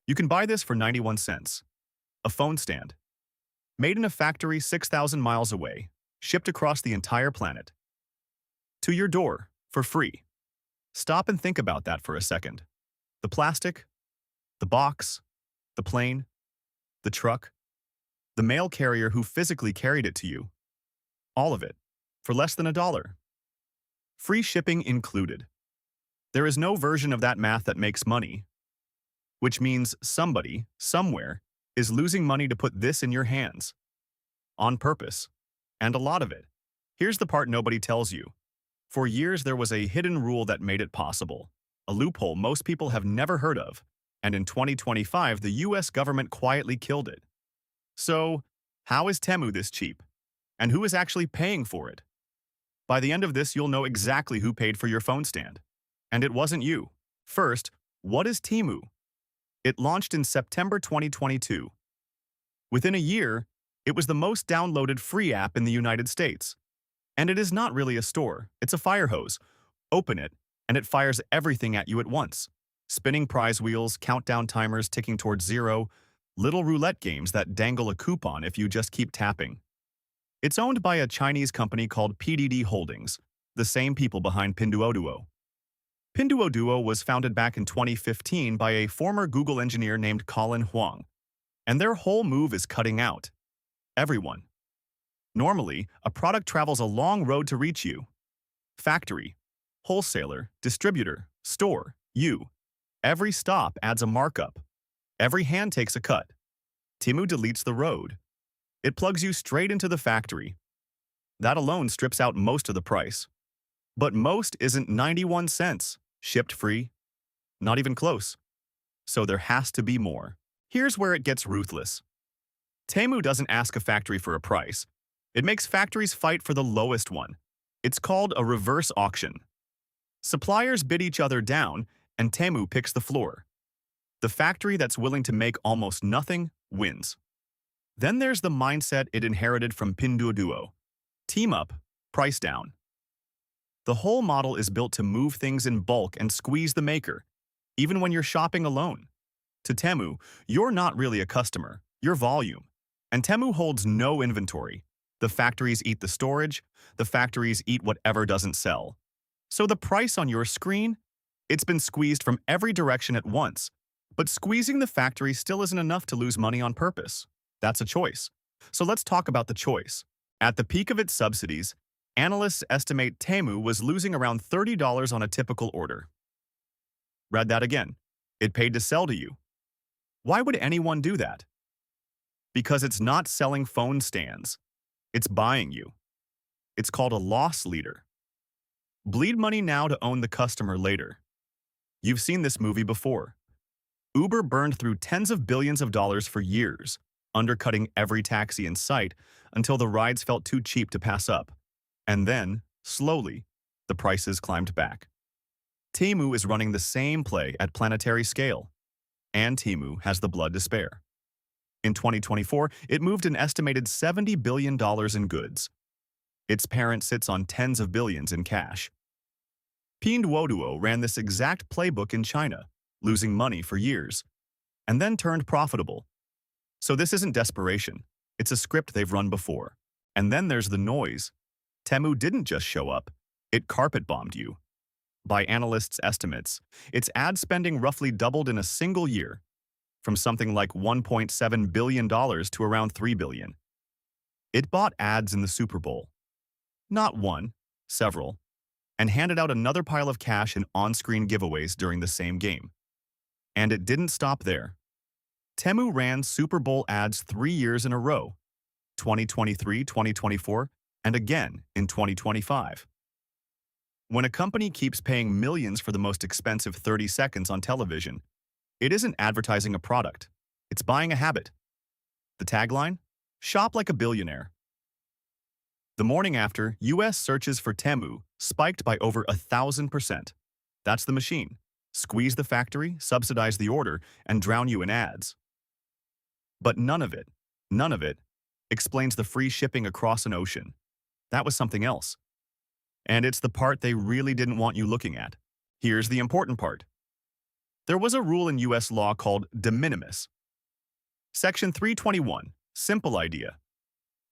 You can buy this for 91 cents. A phone stand. Made in a factory 6,000 miles away, shipped across the entire planet. To your door, for free. Stop and think about that for a second. The plastic, the box, the plane, the truck, the mail carrier who physically carried it to you. All of it, for less than $1. Free shipping included. There is no version of that math that makes money, which means somebody, somewhere, is losing money to put this in your hands. On purpose. And a lot of it. Here's the part nobody tells you. For years there was a hidden rule that made it possible. A loophole most people have never heard of. And in 2025, the US government quietly killed it. So, how is Temu this cheap? And who is actually paying for it? By the end of this, you'll know exactly who paid for your phone stand. And it wasn't you. First, what is Temu? It launched in September 2022. Within a year, it was the most downloaded free app in the United States. And it is not really a store, it's a fire hose. Open it, and it fires everything at you at once. Spinning prize wheels, countdown timers ticking towards zero, little roulette games that dangle a coupon if you just keep tapping. It's owned by a Chinese company called PDD Holdings, the same people behind Pinduoduo. Pinduoduo was founded back in 2015 by a former Google engineer named Colin Huang, and their whole move is cutting out everyone. Normally, a product travels a long road to reach you. Factory, wholesaler, distributor, store, you. Every stop adds a markup. Every hand takes a cut. Temu deletes the road. It plugs you straight into the factory. That alone strips out most of the price. But most isn't 91 cents, shipped free. Not even close. So there has to be more. Here's where it gets ruthless. Temu doesn't ask a factory for a price. It makes factories fight for the lowest one. It's called a reverse auction. Suppliers bid each other down, and Temu picks the floor. The factory that's willing to make almost nothing wins. Then there's the mindset it inherited from Pinduoduo. Team up, price down. The whole model is built to move things in bulk and squeeze the maker, even when you're shopping alone. To Temu, you're not really a customer, you're volume. And Temu holds no inventory. The factories eat the storage, the factories eat whatever doesn't sell. So the price on your screen, it's been squeezed from every direction at once. But squeezing the factory still isn't enough to lose money on purpose. That's a choice. So let's talk about the choice. At the peak of its subsidies, analysts estimate Temu was losing around $30 on a typical order. Read that again. It paid to sell to you. Why would anyone do that? Because it's not selling phone stands. It's buying you. It's called a loss leader. Bleed money now to own the customer later. You've seen this movie before. Uber burned through tens of billions of dollars for years, undercutting every taxi in sight until the rides felt too cheap to pass up. And then, slowly, the prices climbed back. Temu is running the same play at planetary scale. And Temu has the blood to spare. In 2024, it moved an estimated $70 billion in goods. Its parent sits on tens of billions in cash. Pinduoduo ran this exact playbook in China, losing money for years, and then turned profitable. So this isn't desperation. It's a script they've run before. And then there's the noise. Temu didn't just show up. It carpet-bombed you. By analysts' estimates, its ad spending roughly doubled in a single year, from something like $1.7 billion to around $3 billion. It bought ads in the Super Bowl. Not one, several, and handed out another pile of cash in on-screen giveaways during the same game. And it didn't stop there. Temu ran Super Bowl ads 3 years in a row, 2023, 2024, and again in 2025. When a company keeps paying millions for the most expensive 30 seconds on television, it isn't advertising a product, it's buying a habit. The tagline? Shop like a billionaire. The morning after, US searches for Temu spiked by over 1,000%. That's the machine. Squeeze the factory, subsidize the order, and drown you in ads. But none of it, explains the free shipping across an ocean. That was something else. And it's the part they really didn't want you looking at. Here's the important part. There was a rule in US law called de minimis. Section 321, simple idea.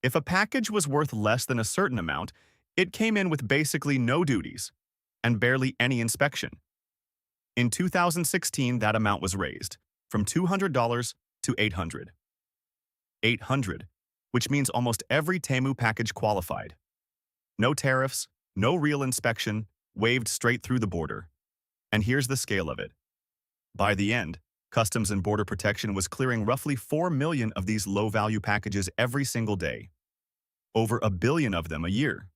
If a package was worth less than a certain amount, it came in with basically no duties and barely any inspection. In 2016, that amount was raised from $200 to $800. $800, which means almost every Temu package qualified. No tariffs, no real inspection, waved straight through the border. And here's the scale of it. By the end, Customs and Border Protection was clearing roughly 4 million of these low-value packages every single day. Over 1 billion of them a year.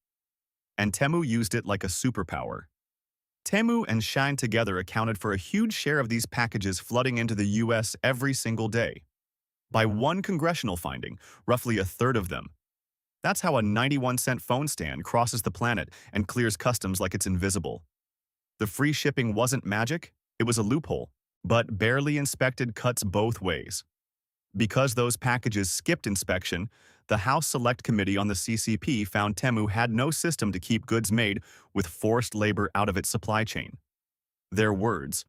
And Temu used it like a superpower. Temu and Shine together accounted for a huge share of these packages flooding into the US every single day. By one congressional finding, roughly a third of them. That's how a 91-cent phone stand crosses the planet and clears customs like it's invisible. The free shipping wasn't magic, it was a loophole, but barely inspected cuts both ways. Because those packages skipped inspection, the House Select Committee on the CCP found Temu had no system to keep goods made with forced labor out of its supply chain. Their words.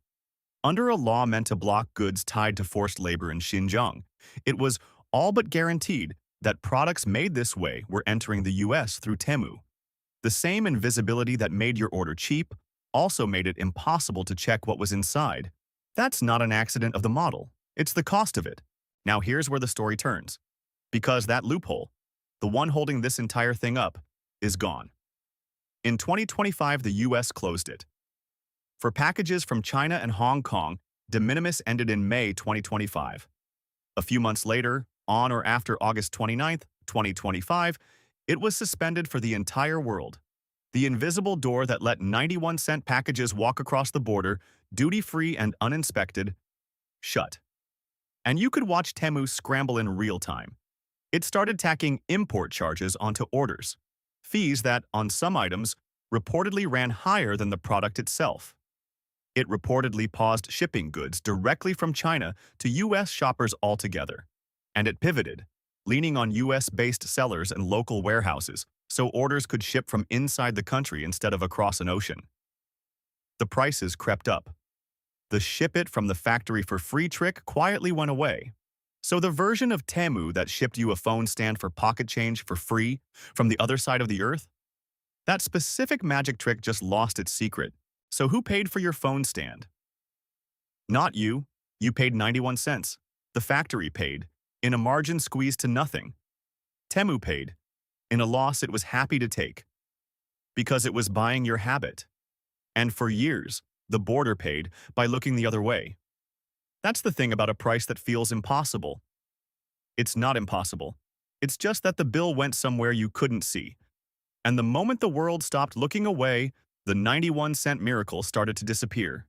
Under a law meant to block goods tied to forced labor in Xinjiang, it was all but guaranteed that products made this way were entering the US through Temu. The same invisibility that made your order cheap also made it impossible to check what was inside. That's not an accident of the model. It's the cost of it. Now here's where the story turns. Because that loophole, the one holding this entire thing up, is gone. In 2025, the US closed it. For packages from China and Hong Kong, de minimis ended in May 2025. A few months later, on or after August 29, 2025, it was suspended for the entire world. The invisible door that let 91-cent packages walk across the border, duty-free and uninspected, shut. And you could watch Temu scramble in real time. It started tacking import charges onto orders, fees that, on some items, reportedly ran higher than the product itself. It reportedly paused shipping goods directly from China to US shoppers altogether. And it pivoted, leaning on US-based sellers and local warehouses, so orders could ship from inside the country instead of across an ocean. The prices crept up. The ship it from the factory for free trick quietly went away. So the version of Temu that shipped you a phone stand for pocket change for free from the other side of the earth? That specific magic trick just lost its secret. So who paid for your phone stand? Not you. You paid 91 cents. The factory paid, in a margin squeezed to nothing. Temu paid, in a loss it was happy to take. Because it was buying your habit. And for years, the border paid by looking the other way. That's the thing about a price that feels impossible. It's not impossible. It's just that the bill went somewhere you couldn't see. And the moment the world stopped looking away, the 91-cent miracle started to disappear.